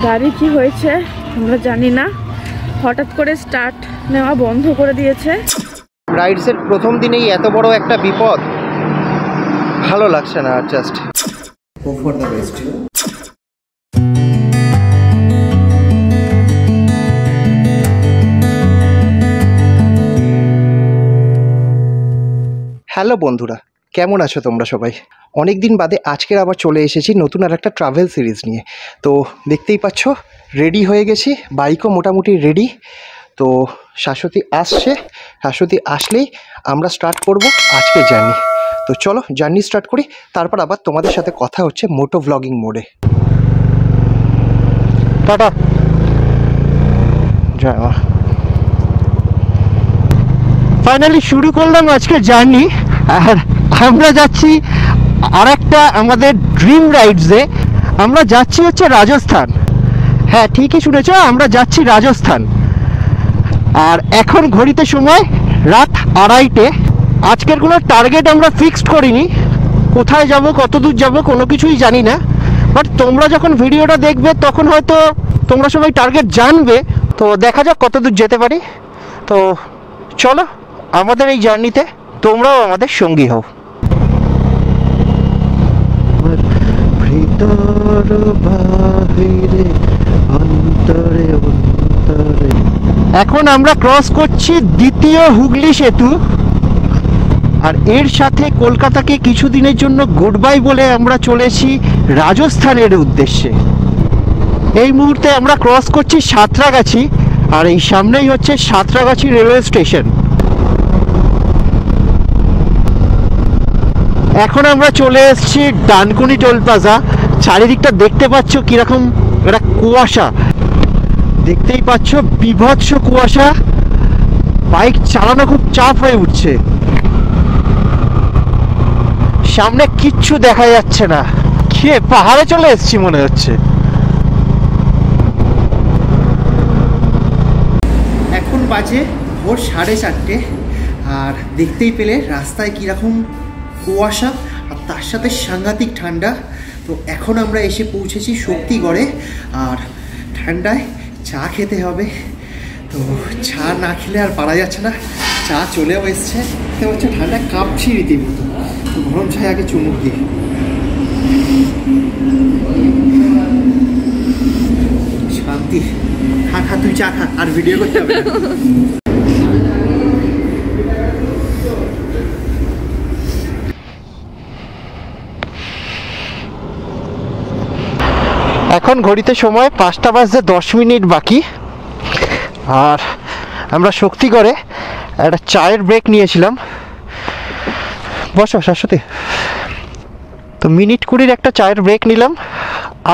গাড়ি কি হয়েছে আমরা জানি না, হঠাৎ করে স্টার্ট নেওয়া বন্ধ করে দিয়েছে। রাইডসের প্রথম দিনেই এত বড় একটা বিপদ, ভালো লাগছে না। Just hope for the best. Hello বন্ধুরা, কেমন আছো তোমরা সবাই? অনেক দিন বাদে আজকের আবার চলে এসেছি নতুন আর একটা ট্রাভেল সিরিজ নিয়ে। তো দেখতেই পাচ্ছ রেডি হয়ে গেছি, বাইকও মোটামুটি রেডি। তো শাশ্বতী আসছে, শাশ্বতী আসলেই আমরা স্টার্ট করব আজকের জার্নি। তো চলো জার্নি স্টার্ট করি, তারপর আবার তোমাদের সাথে কথা হচ্ছে মোটো ভ্লগিং মোডে। টাটা, জয় মা। ফাইনালি শুরু করলাম আজকের জার্নি, আর আমরা যাচ্ছি আর একটা আমাদের ড্রিম রাইডসে। আমরা যাচ্ছি হচ্ছে রাজস্থান। হ্যাঁ ঠিকই শুনেছ, আমরা যাচ্ছি রাজস্থান। আর এখন ঘড়িতে সময় রাত 2:30। আজকের কোনো টার্গেট আমরা ফিক্সড করিনি, কোথায় যাব কত দূর যাব কোনো কিছুই জানি না। বাট তোমরা যখন ভিডিওটা দেখবে তখন হয়তো তোমরা সবাই টার্গেট জানবে। তো দেখা যাক কত দূর যেতে পারি। তো চলো আমাদের এই জার্নিতে তোমরাও আমাদের সঙ্গী হও। এখন আমরা ক্রস করছি দ্বিতীয় হুগলি সেতু, আর এর সাথে কলকাতাকে কিছুদিনের জন্য গুড বাই বলে আমরা চলেছি রাজস্থানের উদ্দেশ্যে। এই মুহূর্তে আমরা ক্রস করছি সাঁতরাগাছি, আর এই সামনেই হচ্ছে সাঁতরাগাছি রেলওয়ে স্টেশন। এখন আমরা চলে এসেছি ডানকুনি টোল প্লাজা। চারিদিকটা দেখতে পাচ্ছ কিরকম একটা কুয়াশা, দেখতেই পাচ্ছ বিভৎস কুয়াশা। বাইক চালানো খুব চাপ হয়ে উঠছে, সামনে কিচ্ছু দেখা যাচ্ছে না। খেয়ে পাহাড়ে চলে এসেছি মনে হচ্ছে। এখন বাজে ভোর 4:30, আর দেখতেই পেলে রাস্তায় কিরকম কুয়াশা আর তার সাথে সাংঘাতিক ঠান্ডা। তো এখন আমরা এসে পৌঁছেছি শক্তিগড়ে, আর ঠান্ডায় চা খেতে হবে। তো চা না খেলে আর পারা যাচ্ছে না, চা চলেও এসছে। দেখতে পাচ্ছ ঠান্ডা কাঁপছি রীতিমতো। তো গরম চায় আগে চুমুক দিই। শান্তি। খা খা, তুই চা খা, আর ভিডিও করতে হবে না। এখন ঘড়িতে সময় 5:10 বাকি, আর আমরা শক্তিগড়ে একটা চায়ের ব্রেক নিয়েছিলাম। বসো শাশ্বতী। তো মিনিট 20 একটা চায়ের ব্রেক নিলাম,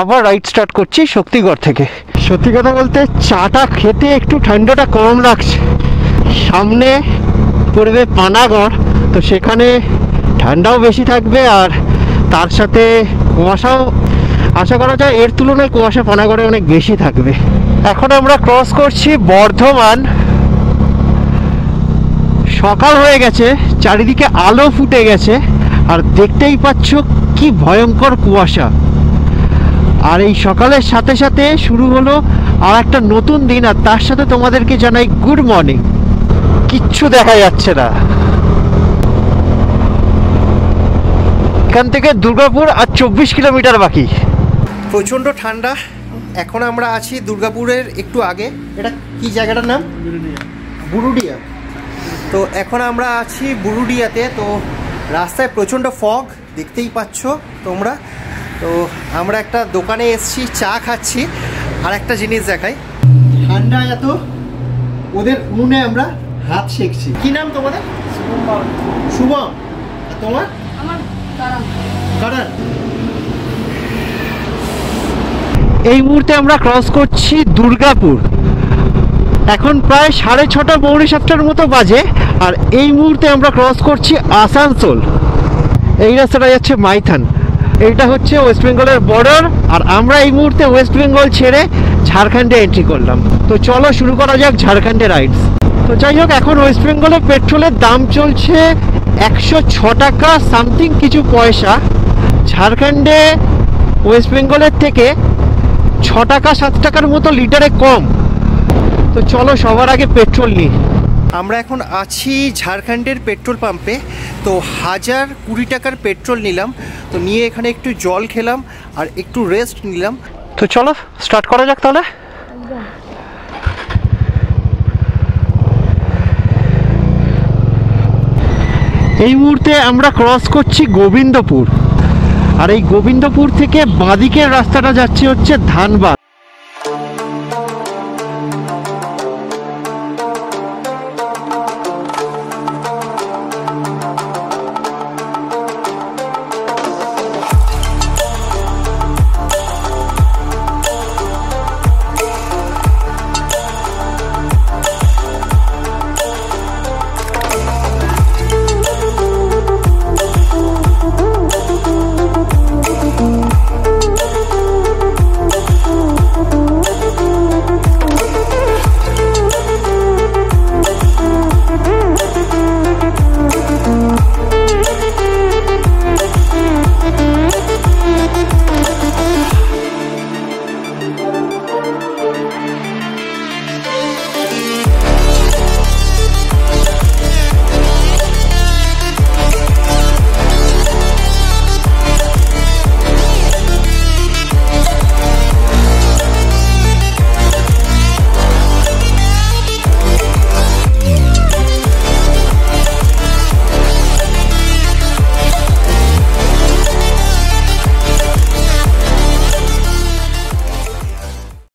আবার রাইড স্টার্ট করছি শক্তিগড় থেকে। সত্যি কথা বলতে চাটা খেতে একটু ঠান্ডাটা কম লাগছে। সামনে পড়বে পানাগড়, তো সেখানে ঠান্ডাও বেশি থাকবে, আর তার সাথে কুয়াশাও আশা করা যায় এর তুলনায় কুয়াশা পানাগড়ে অনেক বেশি থাকবে। এখন আমরা ক্রস করছি বর্ধমান। সকাল হয়ে গেছে, চারিদিকে আলো ফুটে গেছে, আর দেখতেই পাচ্ছ কি ভয়ঙ্কর কুয়াশা। আর এই সকালের সাথে সাথে শুরু হলো আর একটা নতুন দিন, আর তার সাথে তোমাদেরকে জানাই গুড মর্নিং। কিচ্ছু দেখা যাচ্ছে না। এখান থেকে দুর্গাপুর আর 24 কিলোমিটার বাকি। প্রচণ্ড ঠান্ডা। এখন আমরা আছি দুর্গাপুরের একটু আগে। এটা কি জায়গাটার নাম? বুরুডিয়া। তো এখন আমরা আছি বুরুডিয়াতে। তো রাস্তায় প্রচণ্ড ফগ, দেখতেই পাচ্ছ তোমরা। তো আমরা একটা দোকানে এসেছি, চা খাচ্ছি। আর একটা জিনিস দেখাই, ঠান্ডা এত, ওদের উনুনে আমরা হাত সেঁকছি। কি নাম তোমাদের? শুভম। আর তোমার? কারণ এই মুহূর্তে আমরা ক্রস করছি দুর্গাপুর। এখন প্রায় 6:30 পৌনে 7টার মতো বাজে, আর এই মুহূর্তে আমরা ক্রস করছি আসানসোল। এই রাস্তাটা যাচ্ছে মাইথন। এইটা হচ্ছে ওয়েস্ট বেঙ্গলের বর্ডার, আর আমরা এই মুহূর্তে ওয়েস্ট বেঙ্গল ছেড়ে ঝাড়খণ্ডে এন্ট্রি করলাম। তো চলো শুরু করা যাক ঝাড়খণ্ডে রাইডস। তো যাই হোক, এখন ওয়েস্ট বেঙ্গলে পেট্রোলের দাম চলছে 106 টাকা সামথিং কিছু পয়সা। ঝাড়খণ্ডে ওয়েস্ট বেঙ্গলের থেকে 6 টাকা 7 টাকার মতো লিটারে কম। তো চলো সবার আগে পেট্রোল নিই। আমরা এখন আছি ঝাড়খণ্ডের পেট্রোল পাম্পে। তো 1020 টাকার পেট্রোল নিলাম। তো নিয়ে এখানে একটু জল খেলাম আর একটু রেস্ট নিলাম। তো চলো স্টার্ট করা যাক তাহলে। এই মুহূর্তে আমরা ক্রস করছি গোবিন্দপুর, আর এই গোবিন্দপুর থেকে বাঁদিকের রাস্তাটা যাচ্ছে হচ্ছে Dhanbad.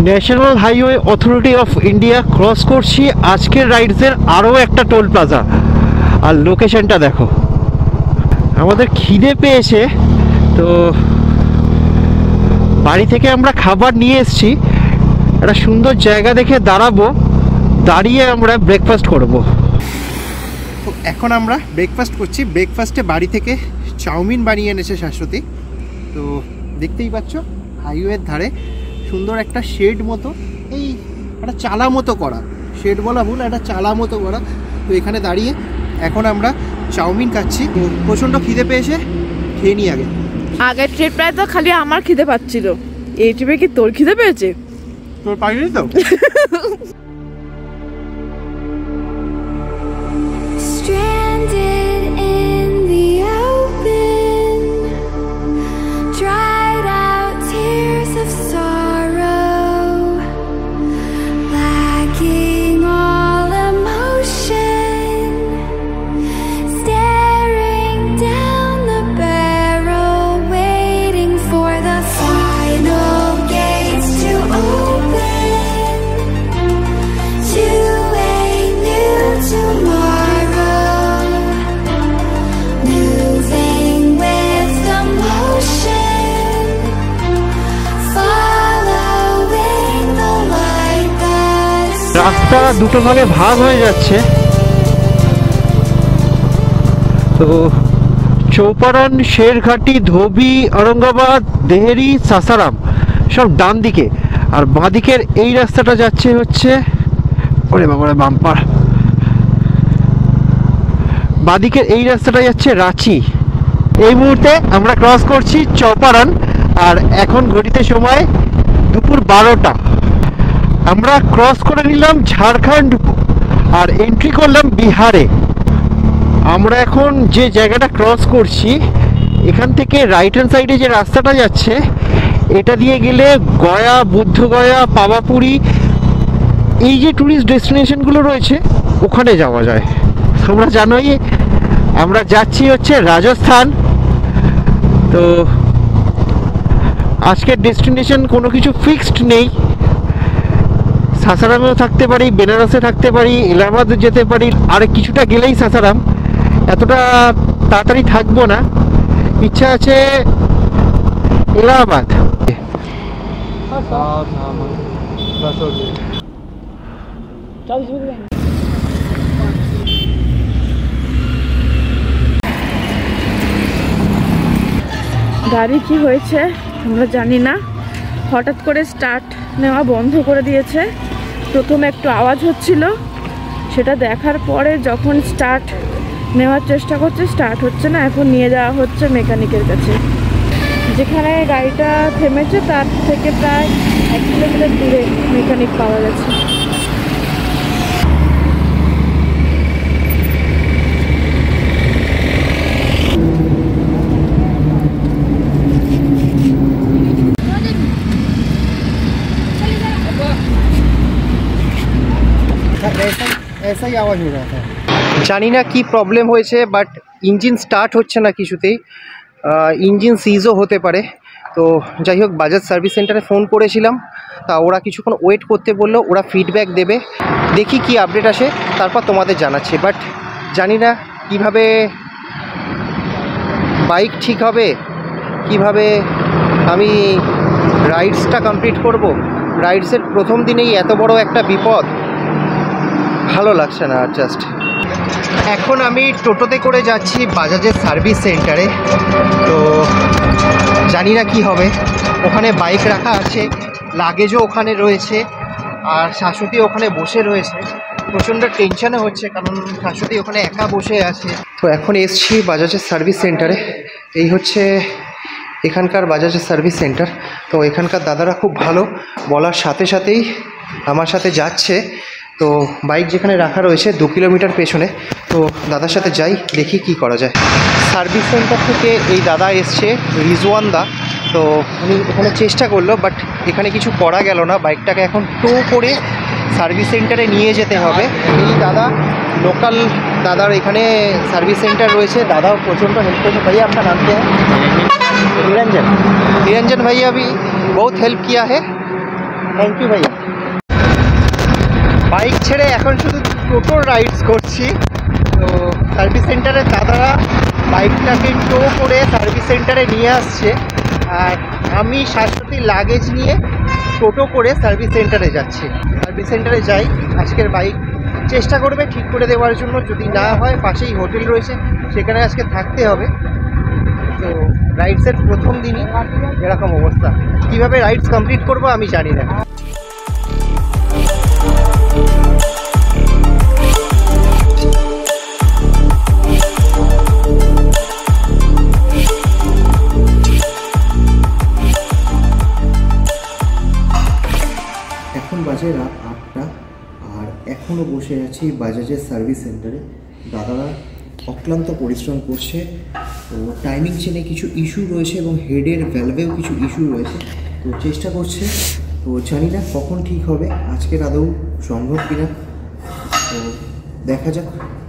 National highway authority of India cross করছি আজকের রাইডসের আরও একটা টোল প্লাজা। আর লোকেশনটা দেখো, আমাদের খিদে পেয়েছে, তো বাড়ি থেকে আমরা খাবার নিয়ে এসেছি। একটা সুন্দর জায়গা দেখে দাঁড়াবো, দাঁড়িয়ে আমরা ব্রেকফাস্ট করব। তো এখন আমরা ব্রেকফাস্ট করছি। ব্রেকফাস্টে বাড়ি থেকে চাউমিন বানিয়ে এনেছে শাশ্বতী। তো দেখতেই পাচ্ছ হাইওয়ের ধারে সুন্দর একটা শেড মতো, এই একটা চালা মতো করা, শেড বলা ভুল, একটা চালা মতো করা। তো এখানে দাঁড়িয়ে এখন আমরা চাউমিন খাচ্ছি। প্রচণ্ড খিদে পেয়েছে, খেয়ে নিই আগে। আগের ট্রিপটায় তো খালি আমার খিদে পাচ্ছিল, এই ট্রিপে কি তোর খিদে পেয়েছে? তোর পাইনি তো? রাস্তা দুটো ভাগে ভাগ হয়ে যাচ্ছে। তো চৌপারন, শেরঘাটি, ধোবি, औरंगाबाद, দেহেরি, সাসারাম সব ডান দিকে, আর বাঁ দিকের এই রাস্তাটা যাচ্ছে হচ্ছে, ওরে বাবারে বাম্পার, বাঁ দিকের এই রাস্তাটা যাচ্ছে রাঁচি। এই মুহূর্তে আমরা ক্রস করছি চৌপারন, আর এখন ঘড়িতে সময় দুপুর 12টা। আমরা ক্রস করে নিলাম ঝাড়খণ্ড আর এন্ট্রি করলাম বিহারে। আমরা এখন যে জায়গাটা ক্রস করছি, এখান থেকে রাইট হ্যান্ড সাইডে যে রাস্তাটা যাচ্ছে, এটা দিয়ে গেলে গয়া, বুদ্ধগয়া, পাওয়াপুরি, এই যে ট্যুরিস্ট ডেস্টিনেশনগুলো রয়েছে ওখানে যাওয়া যায়। তোমরা জানোই আমরা যাচ্ছি হচ্ছে রাজস্থান। তো আজকের ডেস্টিনেশন কোনো কিছু ফিক্সড নেই। সাসারামেও থাকতে পারি, বেনারসে থাকতে পারি, এলাহাবাদ যেতে পারি, আর কিছুটা গেলেই সাসারাম। এতটা তাড়াতাড়ি থাকবো না, ইচ্ছা আছে এলাহাবাদ। গাড়ি কি হয়েছে আমরা জানি না, হঠাৎ করে স্টার্ট নেওয়া বন্ধ করে দিয়েছে। প্রথমে একটু আওয়াজ হচ্ছিল, সেটা দেখার পরে যখন স্টার্ট নেওয়ার চেষ্টা করছে, স্টার্ট হচ্ছে না। এখন নিয়ে যাওয়া হচ্ছে মেকানিকের কাছে। যেখানে গাড়িটা থেমেছে তার থেকে প্রায় 1 কিলোমিটার দূরে মেকানিক পাওয়া গেছে। ऐसा ही आवाज़ हो रहा था। জানি না কি প্রবলেম হয়েছে, বাট ইঞ্জিন স্টার্ট হচ্ছে না কিছুতেই। ইঞ্জিন সিজও হতে পারে। তো যাই হোক, বাজাজ সার্ভিস সেন্টারে ফোন করেছিলাম, তা ওরা কিছুক্ষণ ওয়েট করতে বললো, ওরা ফিডব্যাক দেবে, দেখি কি আপডেট আসে, তারপর তোমাদের জানাচ্ছি। বাট জানি না কীভাবে বাইক ঠিক হবে, কিভাবে আমি রাইডসটা কমপ্লিট করব। রাইডসের প্রথম দিনেই এত বড় একটা বিপদ, ভালো লাগছে না আর। জাস্ট এখন আমি টোটোতে করে যাচ্ছি বাজাজের সার্ভিস সেন্টারে। তো জানি না কি হবে, ওখানে বাইক রাখা আছে, লাগেজও ওখানে রয়েছে, আর শাশুড়ি ওখানে বসে রয়েছে। প্রচণ্ড টেনশনে হচ্ছে, কারণ শাশুড়ি ওখানে একা বসে আছে। তো এখন এসছি বাজাজের সার্ভিস সেন্টারে। এই হচ্ছে এখানকার বাজাজের সার্ভিস সেন্টার। তো এখানকার দাদারা খুব ভালো, বলার সাথে সাথেই আমার সাথে যাচ্ছে। তো বাইক যেখানে রাখা রয়েছে 2 কিলোমিটার পেছনে, তো দাদার সাথে যাই, দেখি কি করা যায়। সার্ভিস সেন্টার থেকে এই দাদা এসছে, রিজওয়ান দা। তো উনি এখানে চেষ্টা করলো, বাট এখানে কিছু করা গেল না। বাইকটাকে এখন টো করে সার্ভিস সেন্টারে নিয়ে যেতে হবে। এই দাদা লোকাল দাদার এখানে সার্ভিস সেন্টার রয়েছে, দাদাও প্রচণ্ড হেল্প করেছে। ভাইয়া আপনার নাম क्या है? निरंजन। निरंजन भैया अभी बहुत हेल्प किया है, थैंक यू भैया। বাইক ছেড়ে এখন শুধু টোটোর রাইডস করছি। তো সার্ভিস সেন্টারের দাদারা বাইকটাকে টো করে সার্ভিস সেন্টারে নিয়ে আসছে, আর আমি শাশ্বতী লাগেজ নিয়ে টোটো করে সার্ভিস সেন্টারে যাচ্ছি। সার্ভিস সেন্টারে যাই, আজকের বাইক চেষ্টা করবে ঠিক করে দেওয়ার জন্য। যদি না হয়, পাশেই হোটেল রয়েছে, সেখানে আজকে থাকতে হবে। তো রাইডসের প্রথম দিনই এরকম অবস্থা, কীভাবে রাইডস কমপ্লিট করবো আমি জানি না। এখন বাজে রাত 8টা, আর এখনও বসে আছি বাজাজের সার্ভিস সেন্টারে। দাদারা অক্লান্ত পরিশ্রম করছে। তো টাইমিং চেনে কিছু ইস্যু রয়েছে এবং হেডের ভ্যালভেও কিছু ইস্যু রয়েছে। তো চেষ্টা করছে, তো জানি না কখন ঠিক হবে, আজকের আদৌ সম্ভব কিনা। তো দেখা যাক,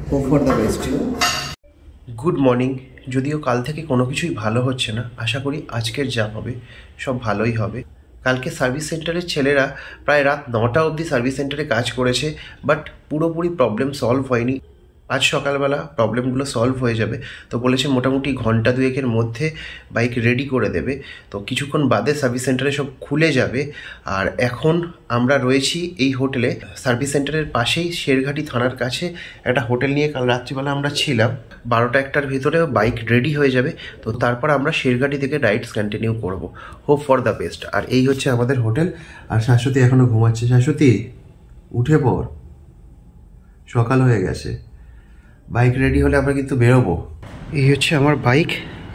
hope for the best. Good morning. যদিও কাল থেকে কোনো কিছুই ভালো হচ্ছে না, আশা করি আজকের যা হবে সব ভালোই হবে। কালকে সার্ভিস সেন্টারের ছেলেরা প্রায় রাত 9টা অবধি সার্ভিস সেন্টারে কাজ করেছে, বাট পুরোপুরি প্রবলেম সলভ হয়নি। আজ সকালবেলা প্রবলেমগুলো সলভ হয়ে যাবে। তো বলেছে মোটামুটি ঘন্টা 2-এর মধ্যে বাইক রেডি করে দেবে। তো কিছুক্ষণ বাদে সার্ভিস সেন্টারে সব খুলে যাবে। আর এখন আমরা রয়েছি এই হোটেলে, সার্ভিস সেন্টারের পাশেই শেরঘাটি থানার কাছে একটা হোটেল নিয়ে কাল রাত্রিবেলা আমরা ছিলাম। 12টা-1টার ভিতরে বাইক রেডি হয়ে যাবে। তো তারপর আমরা শেরঘাটি থেকে রাইডস কন্টিনিউ করব। Hope for the best. আর এই হচ্ছে আমাদের হোটেল। আর শাশ্বতী এখনও ঘুমাচ্ছে। শাশ্বতী, উঠে পড়, সকাল হয়ে গেছে। বাইক রেডি হলে আমরা কিন্তু বেরোবো। এই হচ্ছে আমার বাইক,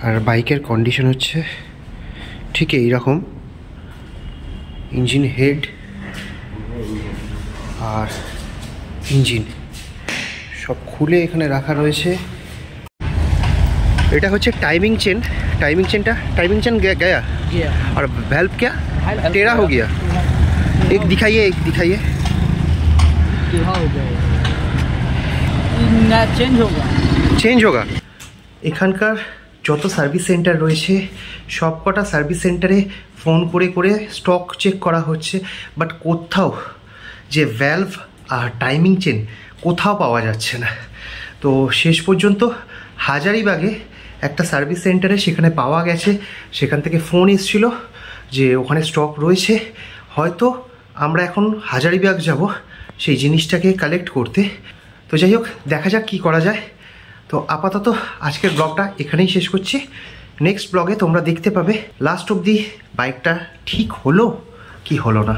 আর বাইকের কন্ডিশন হচ্ছে ঠিক এইরকম। ইঞ্জিন হেড আর ইঞ্জিন সব খুলে এখানে রাখা রয়েছে। এটা হচ্ছে टाइमिंग चेन। टाइमिंग चेन गया और वेल्व क्या टेढ़ा हो गया। एक दिखाइए চেঞ্জ হোগা। এখানকার যত সার্ভিস সেন্টার রয়েছে সব কটা সার্ভিস সেন্টারে ফোন করে করে স্টক চেক করা হচ্ছে, বাট কোথাও যে ভ্যালভ আর টাইমিং চেন কোথাও পাওয়া যাচ্ছে না। তো শেষ পর্যন্ত হাজারিবাগে একটা সার্ভিস সেন্টারে সেখানে পাওয়া গেছে। সেখান থেকে ফোন এসেছিল যে ওখানে স্টক রয়েছে। হয়তো আমরা এখন হাজারিবাগ যাব সেই জিনিসটাকে কালেক্ট করতে। তো যাই হোক, দেখা যাক কী করা যায়। তো আপাতত আজকের ব্লগটা এখানেই শেষ করছি। নেক্সট ব্লগে তোমরা দেখতে পাবে লাস্ট অবধি বাইকটা ঠিক হলো কি হলো না।